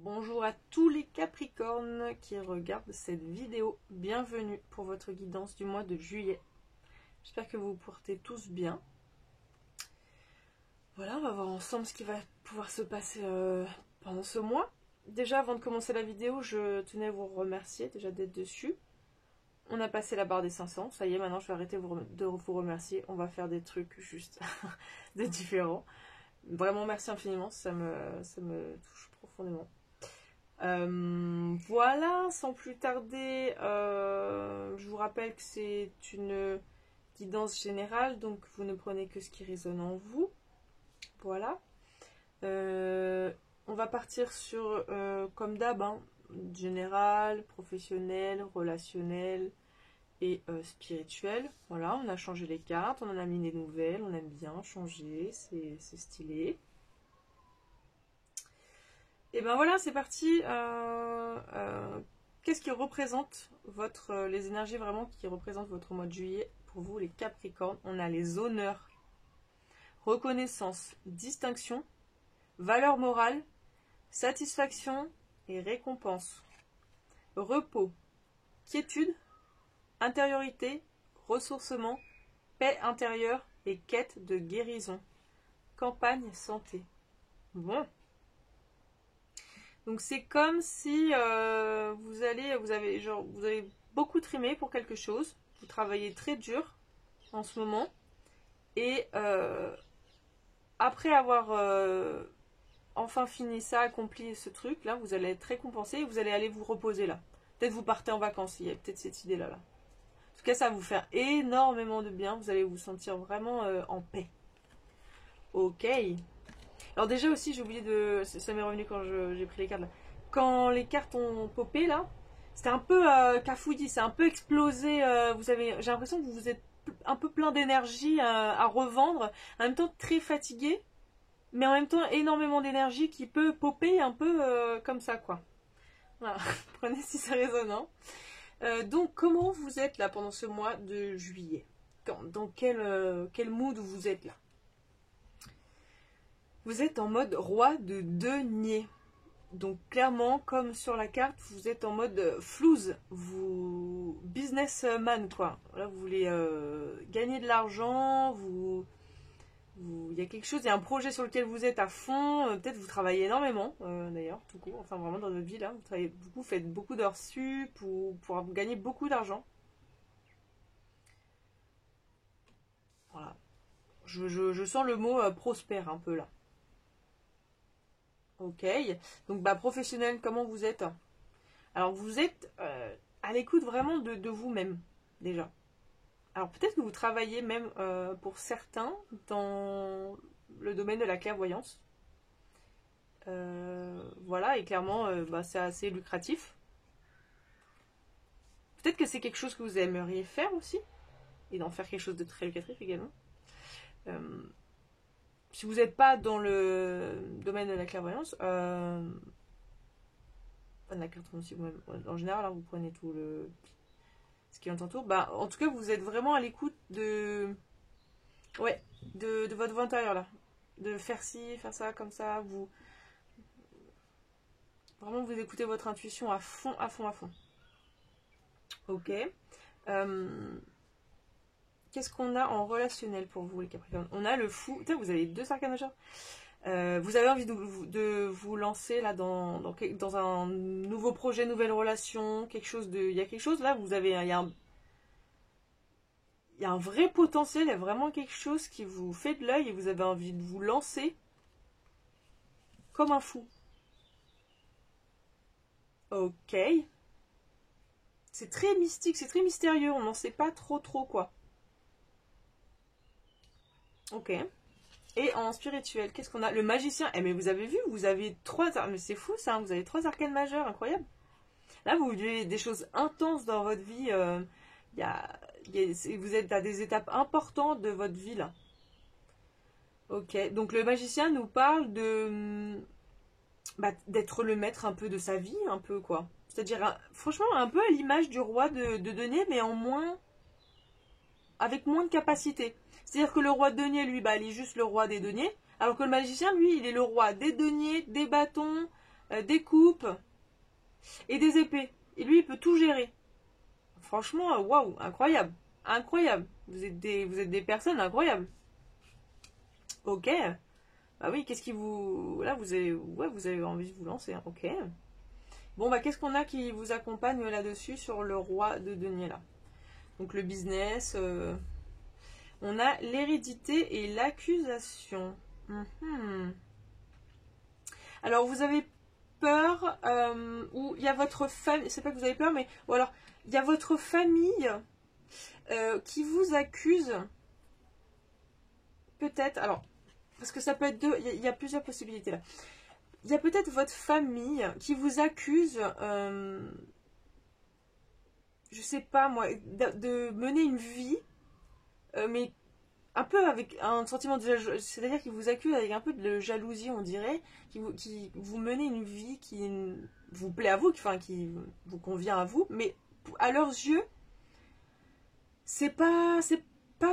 Bonjour à tous les Capricornes qui regardent cette vidéo. Bienvenue pour votre guidance du mois de juillet. J'espère que vous vous portez tous bien. Voilà, on va voir ensemble ce qui va pouvoir se passer pendant ce mois. Déjà, avant de commencer la vidéo, je tenais à vous remercier déjà d'être dessus. On a passé la barre des 500. Ça y est, maintenant je vais arrêter de vous remercier. On va faire des trucs juste de différents. Vraiment, merci infiniment. Ça me touche profondément. Voilà, sans plus tarder, je vous rappelle que c'est une guidance générale, donc vous ne prenez que ce qui résonne en vous. Voilà. On va partir sur, comme d'hab, général, professionnel, relationnel et spirituel. Voilà, on a changé les cartes, on en a mis des nouvelles, on aime bien changer, c'est stylé. Et ben voilà, c'est parti. Qu'est-ce qui représente les énergies vraiment qui représentent votre mois de juillet pour vous, les Capricornes? On a les honneurs, reconnaissance, distinction, valeur morale, satisfaction et récompense. Repos, quiétude, intériorité, ressourcement, paix intérieure et quête de guérison. Campagne santé. Bon. Donc c'est comme si vous avez beaucoup trimé pour quelque chose, vous travaillez très dur en ce moment, et après avoir enfin fini ça, accompli ce truc, là vous allez être récompensé et vous allez aller vous reposer là. Peut-être vous partez en vacances, il y a peut-être cette idée-là. En tout cas, ça va vous faire énormément de bien, vous allez vous sentir vraiment en paix. Ok. Alors déjà aussi, j'ai oublié de... Ça m'est revenu quand j'ai pris les cartes là. Quand les cartes ont popé là, c'était un peu cafouillis, c'est un peu explosé. J'ai l'impression que vous êtes un peu plein d'énergie à revendre. En même temps très fatigué, mais en même temps énormément d'énergie qui peut popper un peu comme ça quoi. Voilà, prenez si ça résonne. Donc comment vous êtes là pendant ce mois de juillet? Dans quel mood vous êtes là? Vous êtes en mode roi de denier. Donc clairement, comme sur la carte, vous êtes en mode flouze. Vous businessman quoi. Là, vous voulez gagner de l'argent. Il y a quelque chose, il y a un projet sur lequel vous êtes à fond. Peut-être vous travaillez énormément d'ailleurs, tout court. Enfin vraiment dans votre vie là, vous travaillez beaucoup, faites beaucoup d'heures sup pour gagner beaucoup d'argent. Voilà. Je sens le mot prospère un peu là. Ok, donc professionnel, comment vous êtes? Alors vous êtes à l'écoute vraiment de vous-même, déjà. Alors peut-être que vous travaillez même pour certains dans le domaine de la clairvoyance. Voilà, et clairement c'est assez lucratif. Peut-être que c'est quelque chose que vous aimeriez faire aussi, et d'en faire quelque chose de très lucratif également. Si vous n'êtes pas dans le domaine de la clairvoyance, pas de la carte aussi, en général, vous prenez tout ce qui entoure. En tout cas, vous êtes vraiment à l'écoute de votre voix intérieure là, de faire ci, faire ça, comme ça. Vraiment, vous écoutez votre intuition à fond, à fond, à fond. Ok. Qu'est-ce qu'on a en relationnel pour vous les Capricornes? On a le fou. Putain, vous avez 2 arcanes majeures. Vous avez envie de vous lancer là dans un nouveau projet, nouvelle relation, quelque chose de. Il y a quelque chose là, il y a un vrai potentiel, il y a vraiment quelque chose qui vous fait de l'œil et vous avez envie de vous lancer comme un fou. Ok. C'est très mystique, c'est très mystérieux, on n'en sait pas trop quoi. Ok. Et en spirituel, qu'est-ce qu'on a? Le magicien. Mais vous avez vu, vous avez 3... Mais c'est fou ça, vous avez 3 arcanes majeures, incroyable. Là, vous vivez des choses intenses dans votre vie. Vous êtes à des étapes importantes de votre vie là. Ok, donc le magicien nous parle d'être le maître un peu de sa vie, un peu quoi. C'est-à-dire, franchement, un peu à l'image du roi de denier, mais avec moins de capacité. C'est-à-dire que le roi de denier, lui, il est juste le roi des deniers, alors que le magicien, lui, il est le roi des deniers, des bâtons, des coupes et des épées. Et lui, il peut tout gérer. Franchement, waouh, incroyable. Incroyable. Vous êtes des personnes incroyables. Ok. Bah oui, qu'est-ce qui vous... Là, vous avez envie de vous lancer. Hein. Ok. Bon, bah qu'est-ce qu'on a qui vous accompagne là-dessus sur le roi de denier, là? Donc le business. On a l'hérédité et l'accusation. Alors, vous avez peur, ou il y a votre famille... C'est pas que vous avez peur, mais... Ou alors, il y a votre famille qui vous accuse... Peut-être... Alors, parce que ça peut être deux... Il y a plusieurs possibilités, là. Il y a peut-être votre famille qui vous accuse, je sais pas moi, de mener une vie, mais un peu avec un sentiment de... C'est-à-dire qu'ils vous accusent avec un peu de jalousie, on dirait, qui vous menez une vie qui vous plaît à vous, qui vous convient à vous, mais à leurs yeux, c'est pas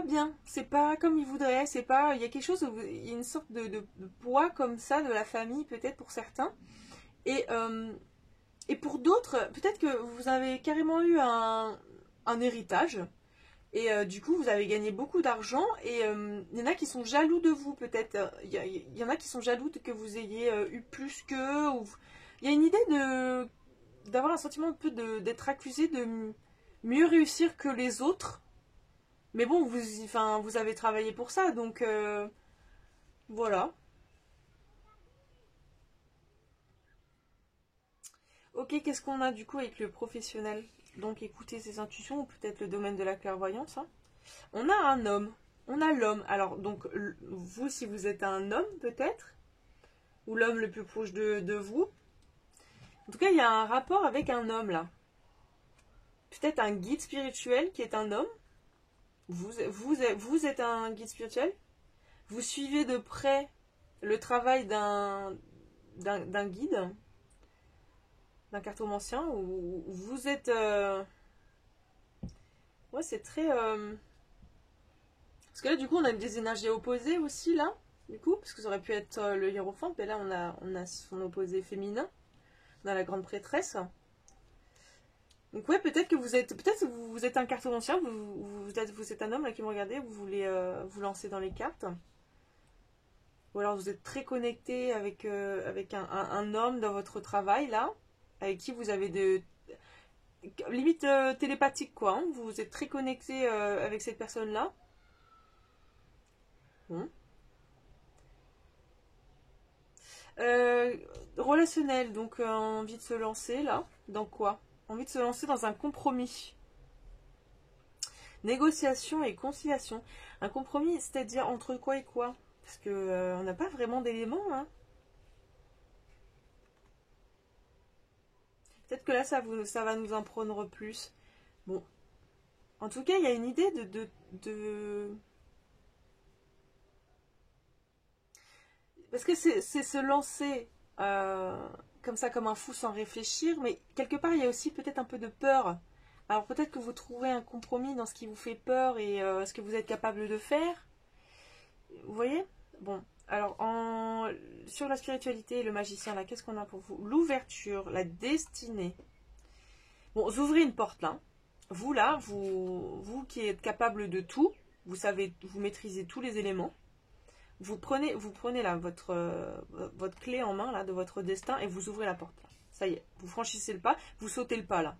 bien, c'est pas comme ils voudraient, c'est pas... Il y a quelque chose, il y a une sorte de poids comme ça de la famille, peut-être pour certains. Et pour d'autres, peut-être que vous avez carrément eu un héritage. Et du coup, vous avez gagné beaucoup d'argent. Et il y en a qui sont jaloux de vous, peut-être. Il y en a qui sont jaloux que vous ayez eu plus qu'eux. Il y a une idée d'avoir un sentiment un peu d'être accusé de mieux réussir que les autres. Mais bon, vous avez travaillé pour ça. Donc, voilà. Ok, qu'est-ce qu'on a du coup avec le professionnel? Donc écouter ses intuitions ou peut-être le domaine de la clairvoyance. Hein. On a un homme, on a l'homme. Alors donc vous, si vous êtes un homme peut-être, ou l'homme le plus proche de vous. En tout cas, il y a un rapport avec un homme là. Peut-être un guide spirituel qui est un homme. Vous êtes un guide spirituel. Vous suivez de près le travail d'un guide, d'un cartomancien, ou vous êtes... Ouais, c'est très... Parce que là, du coup, on a des énergies opposées aussi, là. Du coup, parce que ça aurait pu être le hiérophante, mais là, on a son opposé féminin. On a la grande prêtresse. Donc ouais, peut-être que vous êtes... Peut-être que vous êtes un cartomancien, vous êtes un homme, là, qui me regardez, vous voulez vous lancer dans les cartes. Ou alors vous êtes très connecté avec un homme dans votre travail, là, avec qui vous avez de... Limite télépathique, quoi. Hein. Vous êtes très connecté avec cette personne-là. Bon. Relationnel, donc envie de se lancer, là. Dans quoi? Envie de se lancer dans un compromis. Négociation et conciliation. Un compromis, c'est-à-dire entre quoi et quoi? Parce que on n'a pas vraiment d'éléments, hein. Peut-être que là, ça va nous en prendre plus. Bon. En tout cas, il y a une idée de... Parce que c'est se lancer comme ça, comme un fou, sans réfléchir. Mais quelque part, il y a aussi peut-être un peu de peur. Alors peut-être que vous trouvez un compromis dans ce qui vous fait peur et ce que vous êtes capable de faire. Vous voyez? Bon. Alors, sur la spiritualité et le magicien, là, qu'est-ce qu'on a pour vous? L'ouverture, la destinée. Bon, vous ouvrez une porte, là. Vous, là, vous qui êtes capable de tout, vous savez, vous maîtrisez tous les éléments. Vous prenez là votre clé en main, là, de votre destin, et vous ouvrez la porte. Là. Ça y est, vous franchissez le pas, vous sautez le pas, là.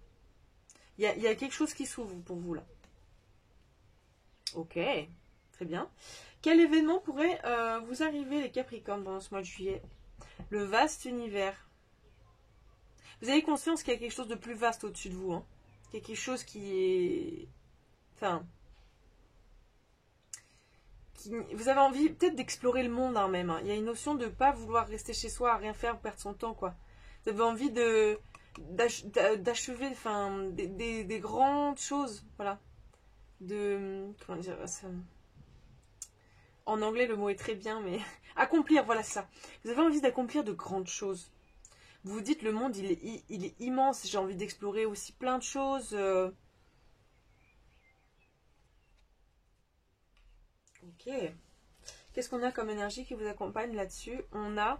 Il y a quelque chose qui s'ouvre pour vous, là. Ok, très bien. Quel événement pourrait vous arriver, les Capricornes, pendant ce mois de juillet? Le vaste univers. Vous avez conscience qu'il y a quelque chose de plus vaste au-dessus de vous, hein. Il y a quelque chose qui est... Enfin... Vous avez envie peut-être d'explorer le monde, hein, même. Hein. Il y a une notion de ne pas vouloir rester chez soi à rien faire, perdre son temps, quoi. Vous avez envie d'achever des grandes choses, voilà. Comment dire ça... En anglais, le mot est très bien, mais... Accomplir, voilà ça. Vous avez envie d'accomplir de grandes choses. Vous vous dites, le monde, il est immense. J'ai envie d'explorer aussi plein de choses. Ok. Qu'est-ce qu'on a comme énergie qui vous accompagne là-dessus? On a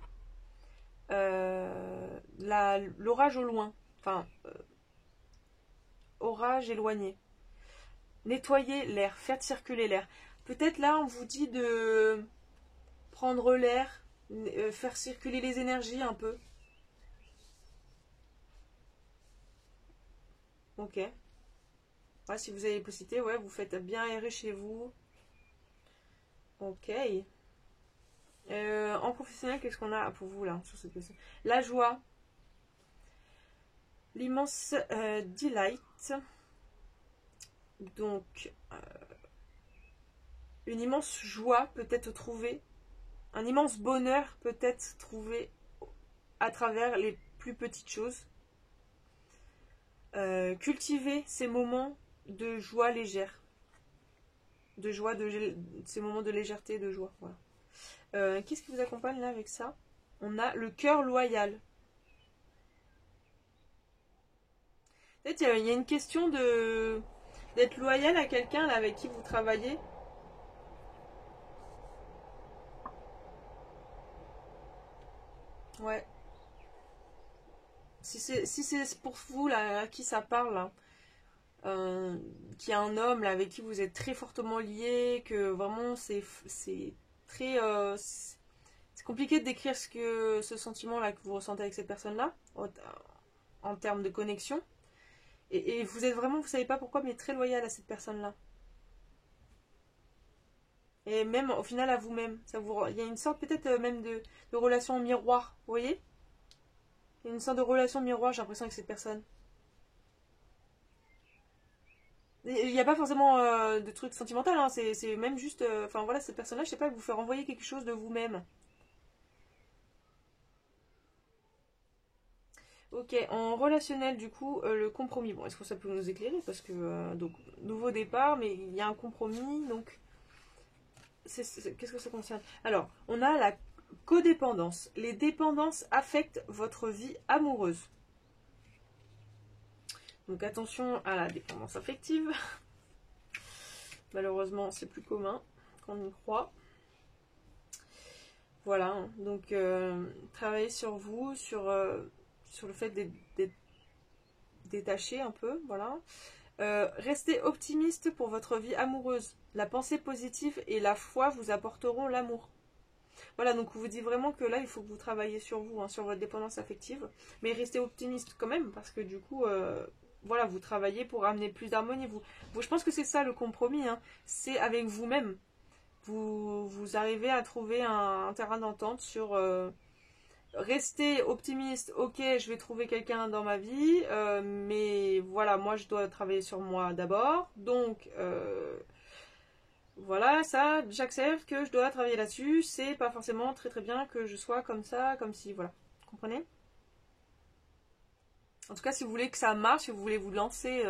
l'orage au loin. Enfin, orage éloigné. Nettoyer l'air, faire circuler l'air. Peut-être là, on vous dit de prendre l'air, faire circuler les énergies un peu. Ok. Ouais, si vous avez les possibilités, ouais, vous faites bien aérer chez vous. Ok. En professionnel, qu'est-ce qu'on a pour vous là sur cette question? La joie, l'immense delight. Donc, une immense joie peut être trouvée, un immense bonheur peut être trouvé à travers les plus petites choses. Cultiver ces moments de joie légère, de joie, ces moments de légèreté, de joie. Voilà. Qu'est-ce qui vous accompagne là avec ça? On a le cœur loyal. Peut-être il y a une question de d'être loyal à quelqu'un avec qui vous travaillez. Ouais. Si c'est pour vous là, à qui ça parle, là, qui est un homme là, avec qui vous êtes très fortement lié, que vraiment c'est très c'est compliqué de décrire ce sentiment là que vous ressentez avec cette personne là en termes de connexion, et vous êtes vraiment, vous savez pas pourquoi, mais très loyal à cette personne là, et même au final à vous-même. Il y a une sorte peut-être même de relation miroir, vous voyez, il y a une sorte de relation miroir, j'ai l'impression, avec cette personne. Il n'y a pas forcément de truc sentimental, hein, c'est même juste. Enfin voilà, cette personne-là, je sais pas, vous fait renvoyer quelque chose de vous-même. Ok, en relationnel, du coup, le compromis. Bon, est-ce que ça peut nous éclairer? Parce que, donc, nouveau départ, mais il y a un compromis, donc, qu'est-ce que ça concerne? Alors, on a la codépendance. Les dépendances affectent votre vie amoureuse. Donc, attention à la dépendance affective. Malheureusement, c'est plus commun qu'on y croit. Voilà, hein. Donc travailler sur vous, sur le fait d'être détaché un peu, voilà. Restez optimiste pour votre vie amoureuse. La pensée positive et la foi vous apporteront l'amour. Voilà, donc on vous dit vraiment que là, il faut que vous travaillez sur vous, hein, sur votre dépendance affective. Mais restez optimiste quand même, parce que du coup, voilà, vous travaillez pour amener plus d'harmonie. Je pense que c'est ça le compromis, hein. C'est avec vous-même. Vous arrivez à trouver un terrain d'entente sur rester optimiste. Ok, je vais trouver quelqu'un dans ma vie, mais voilà, moi je dois travailler sur moi d'abord. Donc voilà, ça, j'accepte que je dois travailler là-dessus. C'est pas forcément très très bien que je sois comme ça, comme si, voilà. Vous comprenez? En tout cas, si vous voulez que ça marche, si vous voulez vous lancer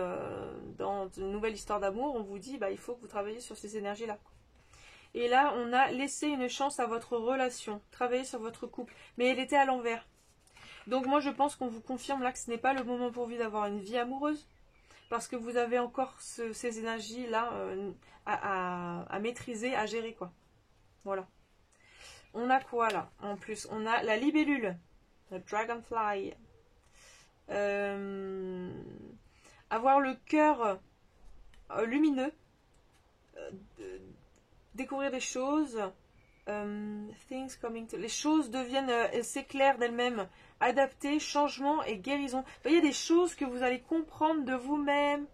dans une nouvelle histoire d'amour, on vous dit bah il faut que vous travaillez sur ces énergies-là. Et là, on a laissé une chance à votre relation, travailler sur votre couple. Mais elle était à l'envers. Donc moi, je pense qu'on vous confirme là que ce n'est pas le moment pour vous d'avoir une vie amoureuse. Parce que vous avez encore ces énergies-là à maîtriser, à gérer, quoi. Voilà. On a quoi là? En plus, on a la libellule, le dragonfly. Euh, avoir le cœur lumineux. Découvrir des choses. Things coming to... Les choses deviennent, s'éclairent d'elles-mêmes. Adapter, changement et guérison. Il y a des choses que vous allez comprendre de vous-même,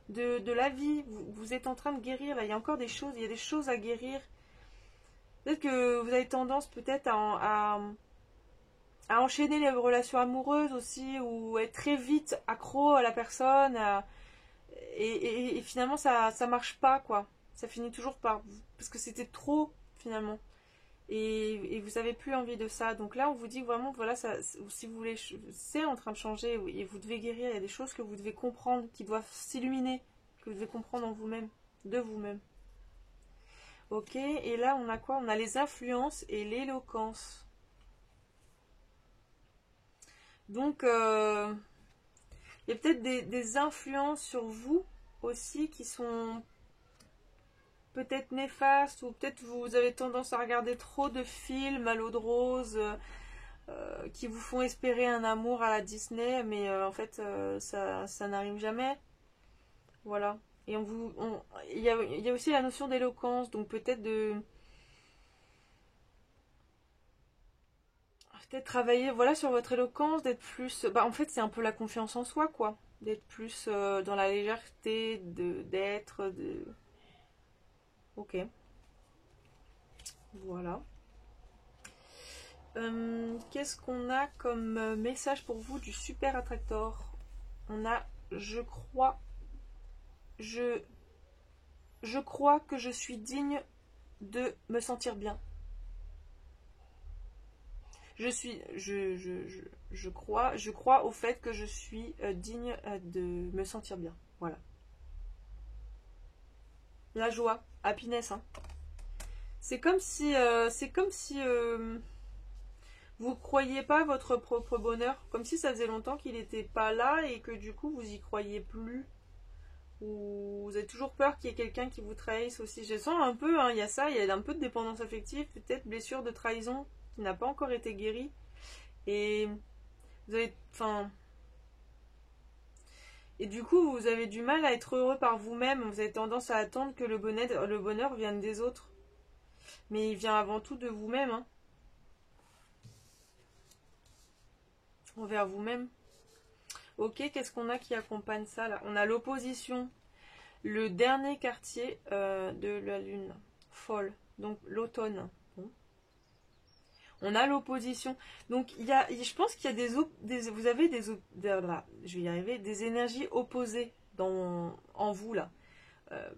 de la vie. Vous êtes en train de guérir. Là, il y a encore des choses. Il y a des choses à guérir. Peut-être que vous avez tendance peut-être à enchaîner les relations amoureuses aussi, ou être très vite accro à la personne. Et finalement, ça marche pas, quoi. Ça finit toujours par... Parce que c'était trop, finalement. Et vous n'avez plus envie de ça. Donc là, on vous dit vraiment, voilà, ça, si vous voulez, c'est en train de changer et vous devez guérir. Il y a des choses que vous devez comprendre, qui doivent s'illuminer, que vous devez comprendre en vous-même, de vous-même. Ok, et là, on a quoi? On a les influences et l'éloquence. Donc, il y a peut-être des influences sur vous aussi qui sont peut-être néfastes, ou peut-être vous avez tendance à regarder trop de films à l'eau de rose, qui vous font espérer un amour à la Disney, mais en fait, ça n'arrive jamais. Voilà. Et il y a aussi la notion d'éloquence, donc peut-être peut-être travailler, voilà, sur votre éloquence, d'être plus, bah en fait, c'est un peu la confiance en soi, quoi, d'être plus dans la légèreté, d'être. Ok, voilà. Qu'est-ce qu'on a comme message pour vous du super attractor? On a je, je crois que je suis digne de me sentir bien. Je crois au fait que je suis digne de me sentir bien. Voilà. La joie, happiness, hein. C'est comme si vous croyez pas votre propre bonheur, comme si ça faisait longtemps qu'il n'était pas là et que du coup vous y croyez plus. Ou vous avez toujours peur qu'il y ait quelqu'un qui vous trahisse aussi. Je sens un peu, hein, il y a ça, il y a un peu de dépendance affective, peut-être blessure de trahison qui n'a pas encore été guérie. Et vous avez, enfin, et du coup vous avez du mal à être heureux par vous-même. Vous avez tendance à attendre que le bonheur vienne des autres, mais il vient avant tout de vous-même, hein, envers vous-même. Ok, qu'est-ce qu'on a qui accompagne ça là? On a l'opposition, le dernier quartier de la lune, folle, donc l'automne. Bon. On a l'opposition. Donc je pense qu'il y a vous avez je vais y arriver, des énergies opposées en vous là. Euh,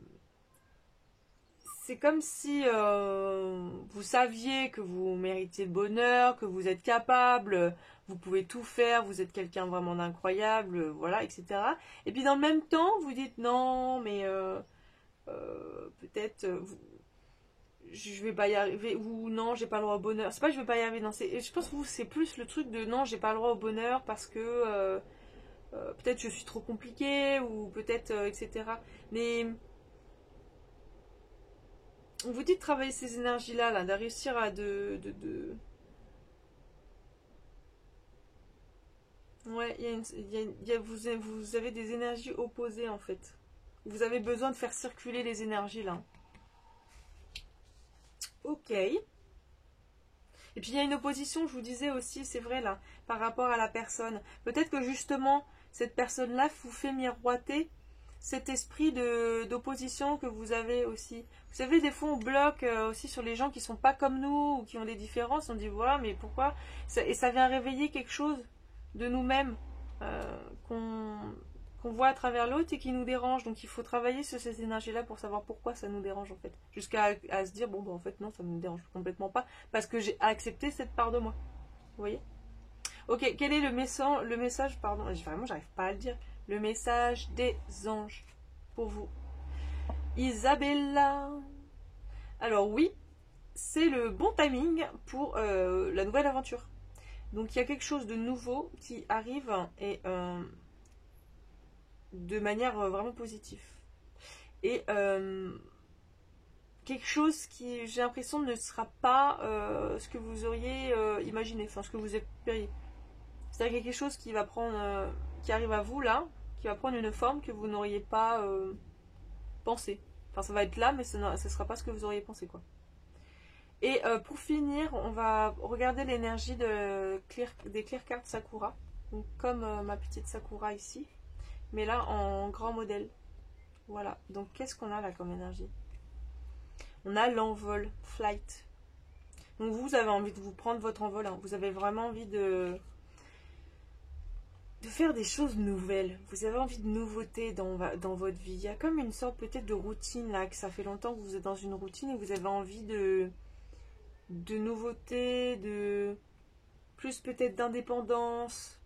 c'est comme si vous saviez que vous méritez le bonheur, que vous êtes capable, vous pouvez tout faire, vous êtes quelqu'un vraiment d'incroyable, voilà, etc. Et puis dans le même temps, vous dites non, mais peut-être je vais pas y arriver, ou non, j'ai pas le droit au bonheur. C'est pas que je vais pas y arriver, non, je pense que c'est plus le truc de non, j'ai pas le droit au bonheur parce que peut-être je suis trop compliquée, ou peut-être, etc. Mais on vous dit de travailler ces énergies-là, là, de réussir à Ouais, vous avez des énergies opposées en fait. Vous avez besoin de faire circuler les énergies là. Ok. Et puis il y a une opposition, je vous disais aussi, c'est vrai là, par rapport à la personne. Peut-être que justement, cette personne-là vous fait miroiter cet esprit d'opposition que vous avez aussi. Vous savez, des fois on bloque aussi sur les gens qui sont pas comme nous ou qui ont des différences. On dit voilà, mais pourquoi? Et ça vient réveiller quelque chose de nous-mêmes qu'on voit à travers l'autre et qui nous dérange. Donc il faut travailler sur cette énergie-là pour savoir pourquoi ça nous dérange en fait. Jusqu'à se dire bon, bah, en fait non, ça ne me dérange complètement pas parce que j'ai accepté cette part de moi. Vous voyez? Ok, quel est le message, pardon, vraiment j'arrive pas à le dire, le message des anges pour vous? Isabella. Alors oui, c'est le bon timing pour la nouvelle aventure. Donc il y a quelque chose de nouveau qui arrive et de manière vraiment positive. Et quelque chose qui, j'ai l'impression, ne sera pas ce que vous auriez imaginé, enfin ce que vous espériez. C'est-à-dire quelque chose qui va prendre, qui arrive à vous là, qui va prendre une forme que vous n'auriez pas pensé. Enfin, ça va être là, mais ce ne sera pas ce que vous auriez pensé, quoi. Et pour finir, on va regarder l'énergie des clear cards Sakura. Donc, comme ma petite Sakura ici, mais là en grand modèle. Voilà. Donc, qu'est-ce qu'on a là comme énergie? On a l'envol, flight. Donc, vous avez envie de vous prendre votre envol. Hein. Vous avez vraiment envie de faire des choses nouvelles. Vous avez envie de nouveautés dans votre vie. Il y a comme une sorte peut-être de routine là, que ça fait longtemps que vous êtes dans une routine et vous avez envie de nouveautés, de plus peut-être d'indépendance.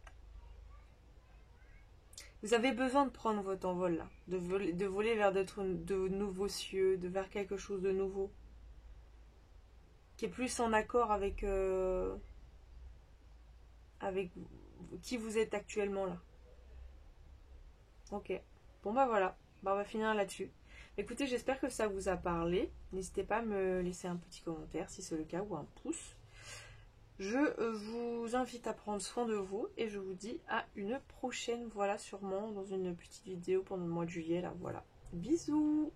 Vous avez besoin de prendre votre envol là, de voler vers de nouveaux cieux, vers quelque chose de nouveau, qui est plus en accord avec qui vous êtes actuellement là. Ok. Bon bah voilà. Bah, on va finir là-dessus. Écoutez, j'espère que ça vous a parlé. N'hésitez pas à me laisser un petit commentaire si c'est le cas ou un pouce. Je vous invite à prendre soin de vous et je vous dis à une prochaine, voilà, sûrement dans une petite vidéo pendant le mois de juillet, là, voilà. Bisous!